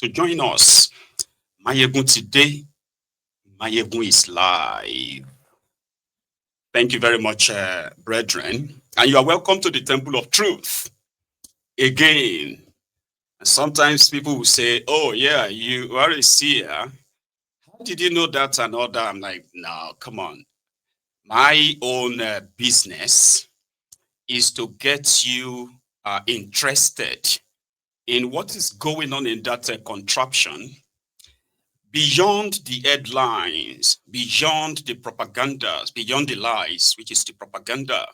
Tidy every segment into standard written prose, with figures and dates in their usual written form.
to join us. Maiyegun today, Maiyegun is live. Thank you very much, brethren. And you are welcome to the Temple of Truth. Again, sometimes people will say, oh yeah, you are a seer. How did you know that and all that? I'm like, no, come on. My own business is to get you interested in what is going on in that contraption beyond the headlines, beyond the propagandas, beyond the lies, which is the propaganda,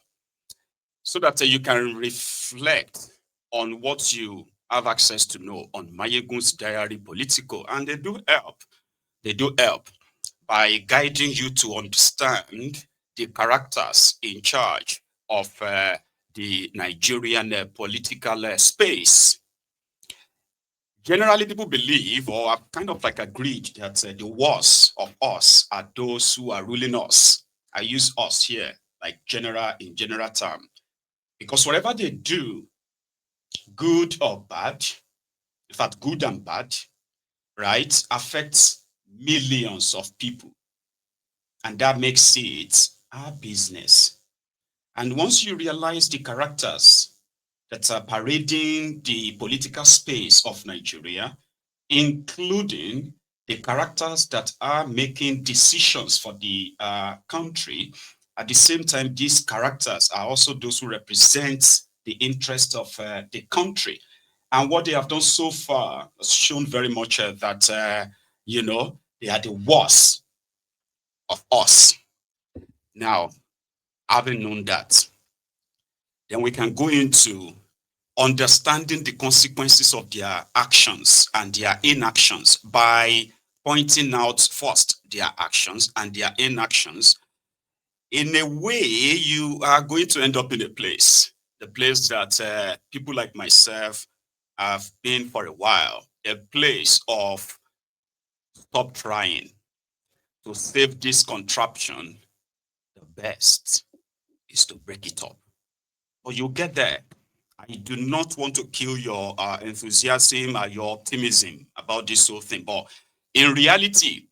so that you can reflect on what you have access to know on Maiyegun's Diary Political. And they do help. They do help by guiding you to understand the characters in charge of the Nigerian political space. Generally, people believe or are kind of like agreed that the worst of us are those who are ruling us. I use us here like in general term, because whatever they do, good or bad, in fact, good and bad, right, affects millions of people. And that makes it our business. And once you realize the characters that are parading the political space of Nigeria, including the characters that are making decisions for the country, at the same time, these characters are also those who represent the interest of the country. And what they have done so far has shown very much that, they are the worst of us. Now, having known that, then we can go into understanding the consequences of their actions and their inactions by pointing out first their actions and their inactions. In a way, you are going to end up in the place that people like myself have been for a while, a place of stop trying to save this contraption. The best is to break it up. But you'll get there. I do not want to kill your enthusiasm or your optimism about this whole thing. But in reality,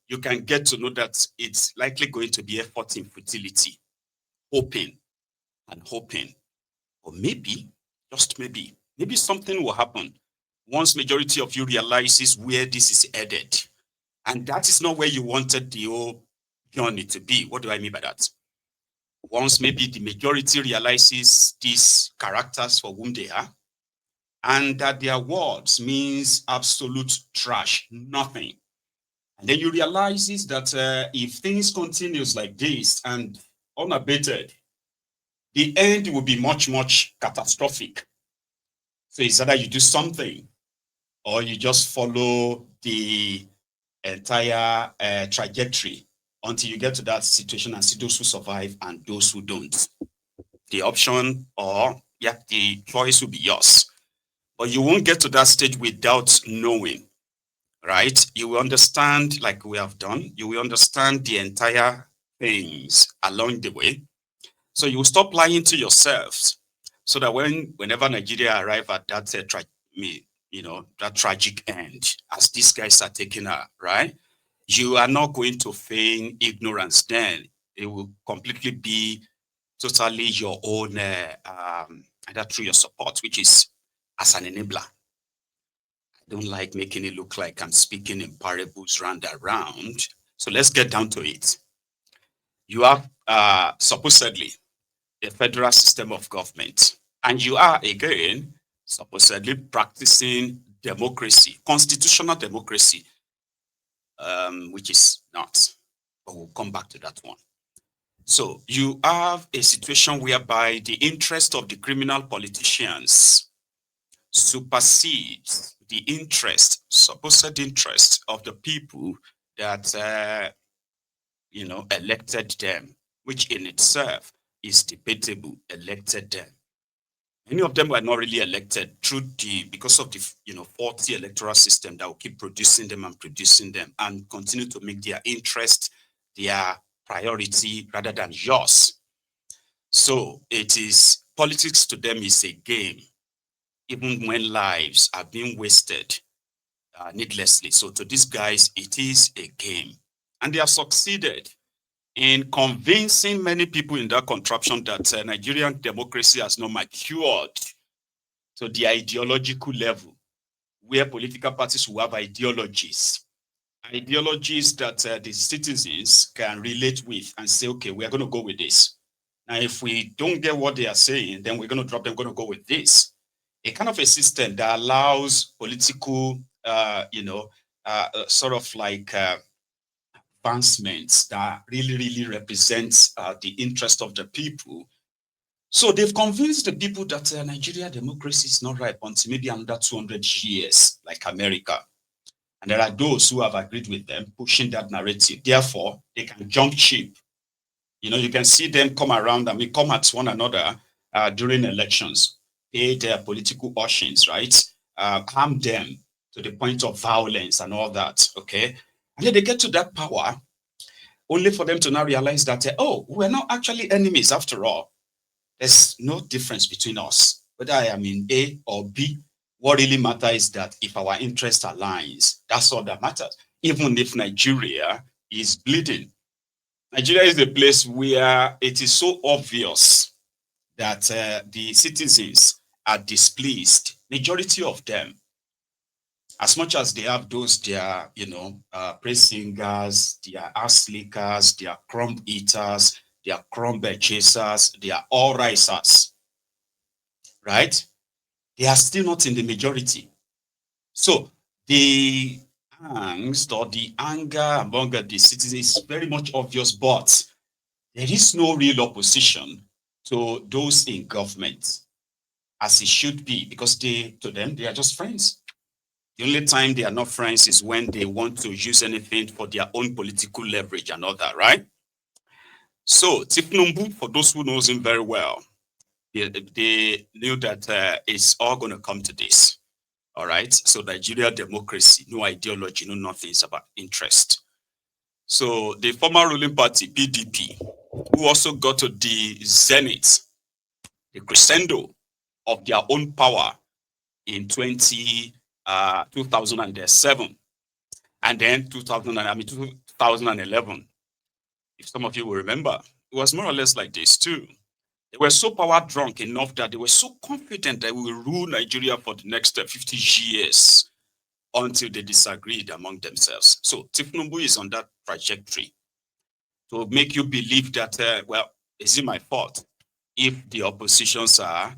you can get to know that it's likely going to be effort in futility, hoping and hoping. Or maybe, just maybe something will happen once majority of you realizes where this is headed. And that is not where you wanted the whole journey to be. What do I mean by that? Once maybe the majority realizes these characters for whom they are, and that their words means absolute trash, nothing. And then you realize that if things continues like this and unabated, the end will be much, much catastrophic. So it's either you do something or you just follow the entire trajectory until you get to that situation and see those who survive and those who don't. The option the choice will be yours. But you won't get to that stage without knowing, right? You will understand, like we have done, you will understand the entire things along the way. So you will stop lying to yourselves so that whenever Nigeria arrive at that that tragic end, as these guys are taking her, right? You are not going to feign ignorance then. It will completely be totally your own, either through your support, which is as an enabler. I don't like making it look like I'm speaking in parables round and round. So let's get down to it. You have supposedly a federal system of government, and you are again supposedly practicing democracy, constitutional democracy, which is not, but we'll come back to that one. So you have a situation whereby the interest of the criminal politicians supersedes the interest, supposed interest of the people that, elected them, which in itself is debatable, elected them. Many of them were not really elected because of the faulty electoral system that will keep producing them and continue to make their interest their priority rather than yours. So politics to them is a game, even when lives are being wasted needlessly. So to these guys, it is a game. And they have succeeded in convincing many people in that contraption that Nigerian democracy has not matured to the ideological level, where political parties will have ideologies that the citizens can relate with and say, okay, we're going to go with this. Now, if we don't get what they are saying, then we're going to drop them, going to go with this. A kind of a system that allows political, sort of like advancements that really represents the interest of the people. So they've convinced the people that Nigeria democracy is not ripe until maybe under 200 years, like America. And there are those who have agreed with them, pushing that narrative. Therefore, they can jump ship. You can see them come around, come at one another during elections, pay their political auctions, right? Harm them to the point of violence and all that, okay? And then they get to that power, only for them to now realize that, we're not actually enemies after all. There's no difference between us, whether I am in A or B. What really matters is that if our interest aligns, that's all that matters. Even if Nigeria is bleeding. Nigeria is a place where it is so obvious that the citizens are displeased. Majority of them, as much as they have those, their, praise singers, their ass lickers, their crumb eaters, their crumb chasers, they are all risers, right? They are still not in the majority. So the angst or the anger among the citizens is very much obvious, but there is no real opposition to those in government, as it should be, because to them, they are just friends. The only time they are not friends is when they want to use anything for their own political leverage and all that, right? So Thiefnubu, for those who knows him very well, they knew that it's all going to come to this. All right. So Nigeria democracy, no ideology, no nothing. It's about interest. So the former ruling party, PDP, who also got to the zenith, the crescendo of their own power in 2007, and then 2011. If some of you will remember, it was more or less like this too. They were so power drunk enough that they were so confident that we will rule Nigeria for the next 50 years until they disagreed among themselves. So Thiefnubu is on that trajectory to make you believe that, is it my fault if the oppositions are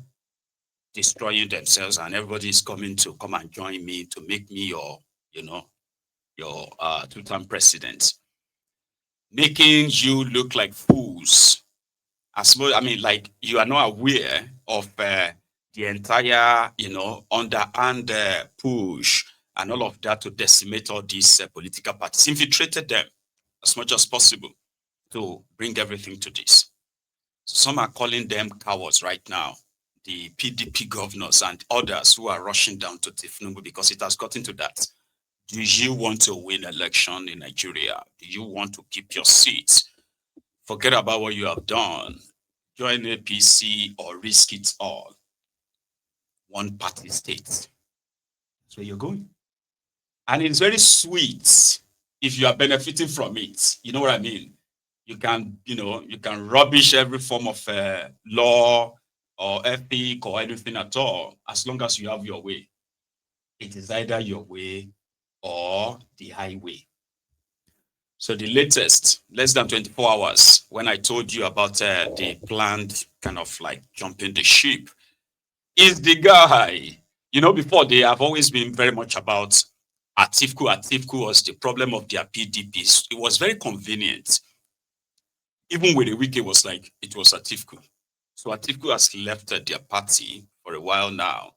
destroying themselves and everybody is coming to come and join me to make me your two-term president, making you look like fools. Like you are not aware of the entire, underhand push and all of that to decimate all these political parties, infiltrated them as much as possible to bring everything to this. So some are calling them cowards right now, the PDP governors and others who are rushing down to Thiefnubu because it has gotten to that. Do you want to win election in Nigeria? Do you want to keep your seats? Forget about what you have done. Join APC or risk it all. One party state. That's where you're going. And it's very sweet if you are benefiting from it. You know what I mean? You can rubbish every form of law or ethic or anything at all, as long as you have your way. It is either your way or the highway. So the latest, less than 24 hours, when I told you about the planned kind of like jumping the ship, is the guy. Before they have always been very much about Atiku. Atiku was the problem of their PDPs. It was very convenient. Even with the week, it was like it was Atiku. So Atiku has left their party for a while now.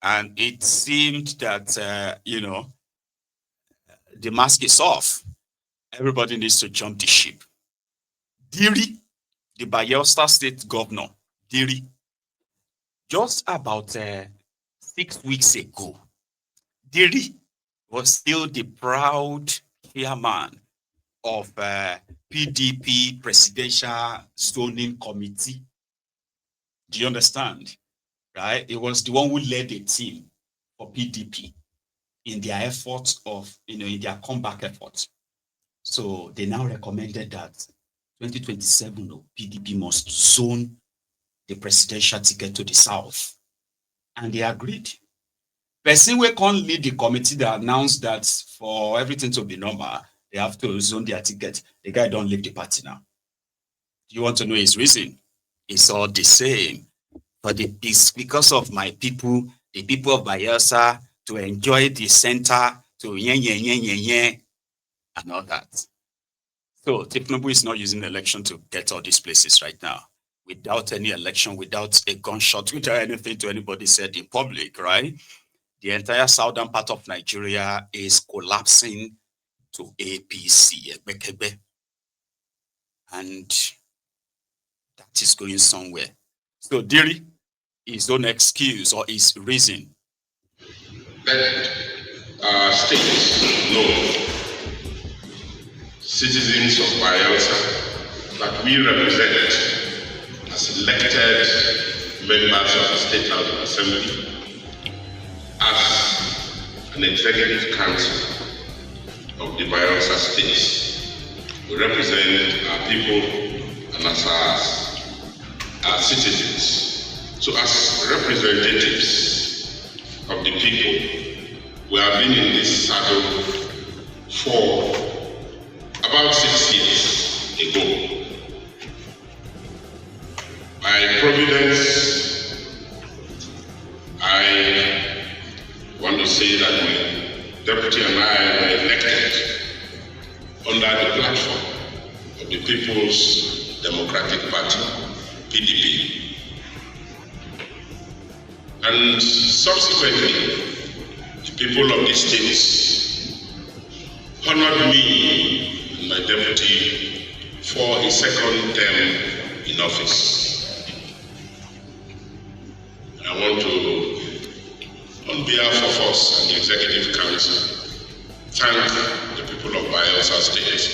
And it seemed that, the mask is off. Everybody needs to jump the ship. Diri, the Bayelsa state governor, Diri, just about 6 weeks ago, Diri was still the proud chairman of PDP Presidential Zoning Committee. Do you understand? Right? It was the one who led the team for PDP in their efforts of, in their comeback efforts. So they now recommended that 2027, PDP must zone the presidential ticket to the south. And they agreed. Person we can't lead the committee that announced that for everything to be normal, they have to zone their ticket. The guy don't leave the party now. Do you want to know his reason? It's all the same. Because of my people, the people of Bayelsa, to enjoy the center, to and all that. So Thiefnubu is not using the election to get all these places right now. Without any election, without a gunshot, without anything to anybody said in public, right? The entire southern part of Nigeria is collapsing to APC. And that is going somewhere. So Diri, his own excuse or his reason. Let our states know, citizens of Bayelsa, that we represent as elected members of the State House of Assembly, as an executive council of the Bayelsa State. We represent our people and as our citizens. So as representatives of the people, we have been in this saddle for about 6 years ago. By providence, I want to say that my deputy and I were elected under the platform of the People's Democratic Party, PDP. And subsequently, the people of the states honored me and my deputy for a second term in office. I want to, on behalf of us and the Executive Council, thank the people of Bayelsa State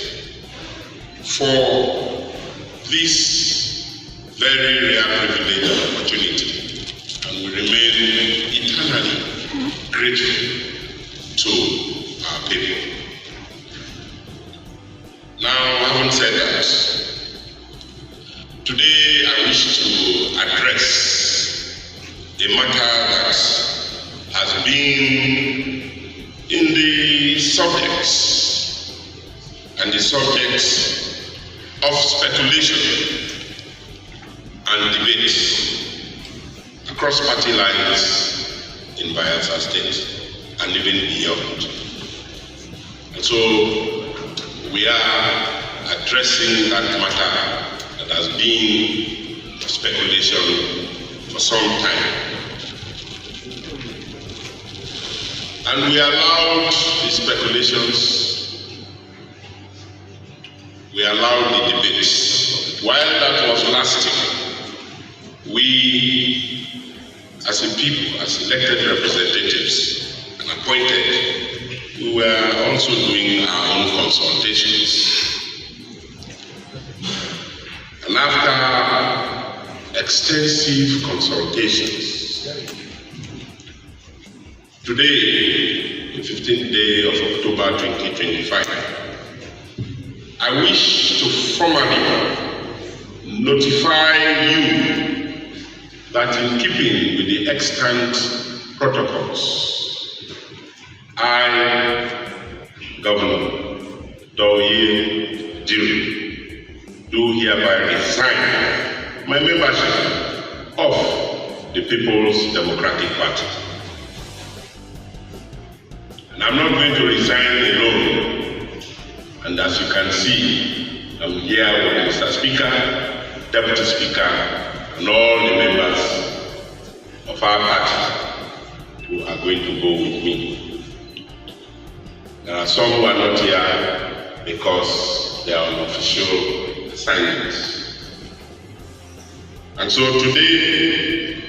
for this very rare privilege and opportunity, and we remain eternally grateful to our people. Now, having said that, today I wish to address a matter that has been in the subjects and the subjects of speculation and debate across party lines in Bayelsa State and even beyond. And so we are addressing that matter that has been speculation for some time. And we allowed the speculations, we allowed the debates. While that was lasting, we as a people, as elected representatives and appointed, we were also doing our own consultations. And after extensive consultations, today, the 15th day of October 2025, I wish to formally notify you that in keeping with the extant protocols, I, Governor Diri, do hereby resign my membership of the People's Democratic Party. And I'm not going to resign alone. And as you can see, I'm here with Mr. Speaker, Deputy Speaker, and all the members of our party who are going to go with me. There are some who are not here because they are on official assignments. And so today,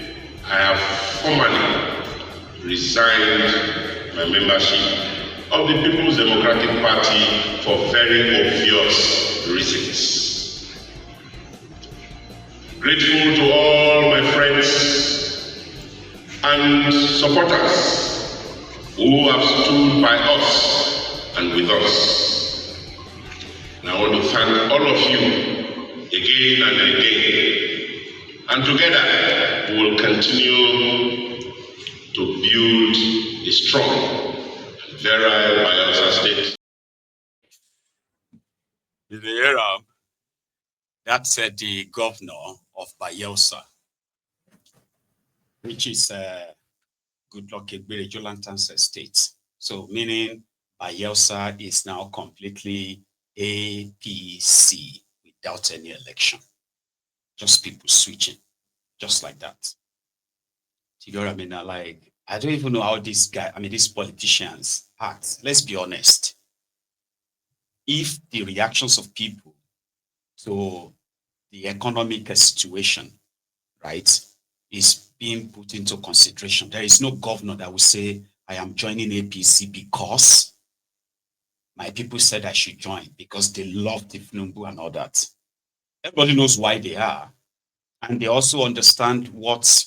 I have formally resigned my membership of the People's Democratic Party for very obvious reasons. Grateful to all my friends and supporters who have stood by us and with us. And I want to thank all of you again and again. And together we will continue to build a strong and virile Bayelsa state. In the era, that's the governor of Bayelsa, which is Goodluck Ebele Jonathan's state. So meaning Bayelsa is now completely APC without any election. Just people switching, just like that. You know what I mean? Like, I don't even know how these politicians act. Let's be honest. If the reactions of people to the economic situation, right, is being put into consideration, there is no governor that will say, I am joining APC because my people said I should join because they love Thiefnubu and all that. Everybody knows why they are. And they also understand what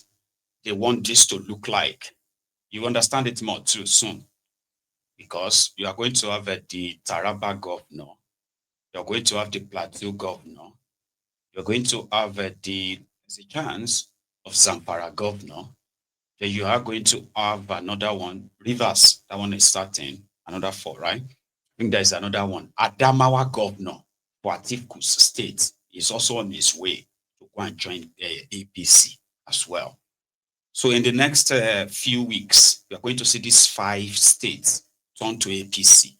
they want this to look like. You understand it more too soon. Because you are going to have the Taraba governor. You're going to have the Plateau governor. You're going to have there's a chance of Zamfara governor. Then you are going to have another one, Rivers, that one is starting, another 4, right? I think there's another one. Adamawa governor for Atiku state is also on his way to go and join APC as well. So in the next few weeks, we are going to see these 5 states turn to APC.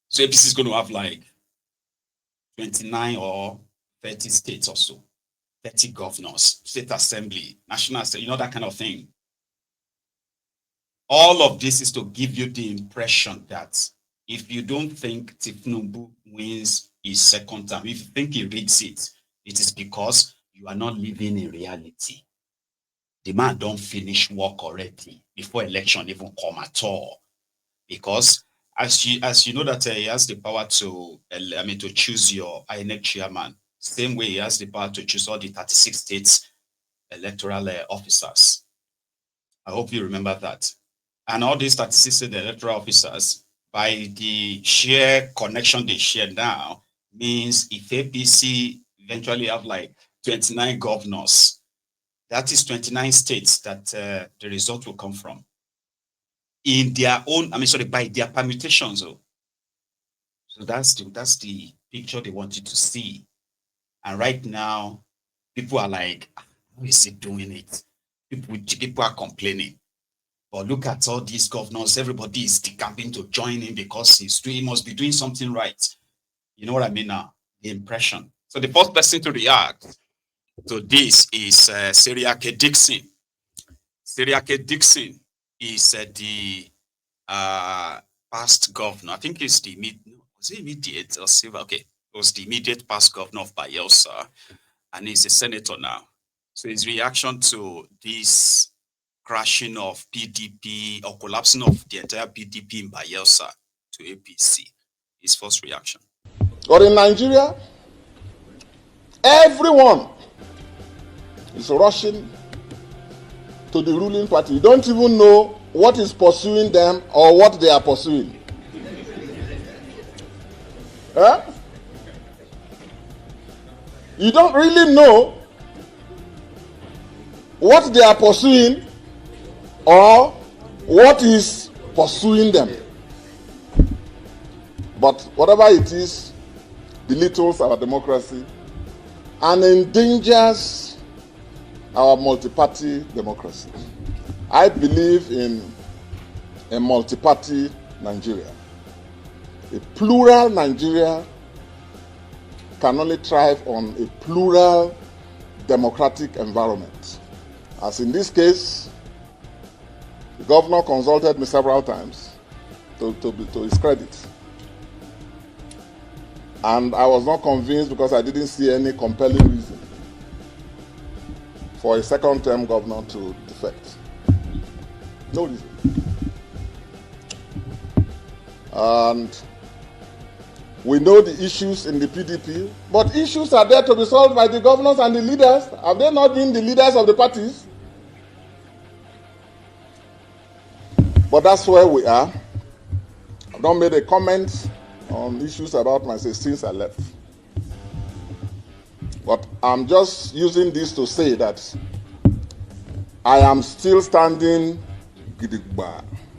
So APC is going to have like 29 or 30 states or so, 30 governors, state assembly, national assembly, you know, that kind of thing. All of this is to give you the impression that if you don't think Thiefnubu wins his second term, if you think he reads it, it is because you are not living in reality. The man don't finish work already before election even come at all. Because as you know that he has the power to choose your INEC chairman, same way he has the power to choose all the 36 states electoral officers. I hope you remember that. And all these 36 state electoral officers, by the sheer connection they share now, means if APC eventually have like 29 governors, that is 29 states that the result will come from. In their own, by their permutations. So that's the picture they want you to see. And right now, people are like, how is he doing it? People are complaining. But look at all these governors, everybody is decamping to join him because he must be doing something right. You know what I mean now? The impression. So the first person to react to this is Seriake Dixon. Seriake Dixon is the past governor. I think it's the immediate or civil? Okay, it was the immediate past governor of Bayelsa, and he's a senator now. So his reaction to this crashing of PDP or collapsing of the entire PDP in Bayelsa to APC, his first reaction. But in Nigeria, everyone is rushing to the ruling party. You don't even know what is pursuing them or what they are pursuing. Huh? You don't really know what they are pursuing or what is pursuing them. But whatever it is, belittles our democracy and endangers our multi-party democracy. I believe in a multi-party Nigeria. A plural Nigeria can only thrive on a plural democratic environment. As in this case, the governor consulted me several times to his credit. And I was not convinced because I didn't see any compelling reason for a second-term governor to defect. No reason. And we know the issues in the PDP, but issues are there to be solved by the governors and the leaders. Have they not been the leaders of the parties? But that's where we are. I've not made a comment on issues about myself since I left. But I'm just using this to say that I am still standing gidigba.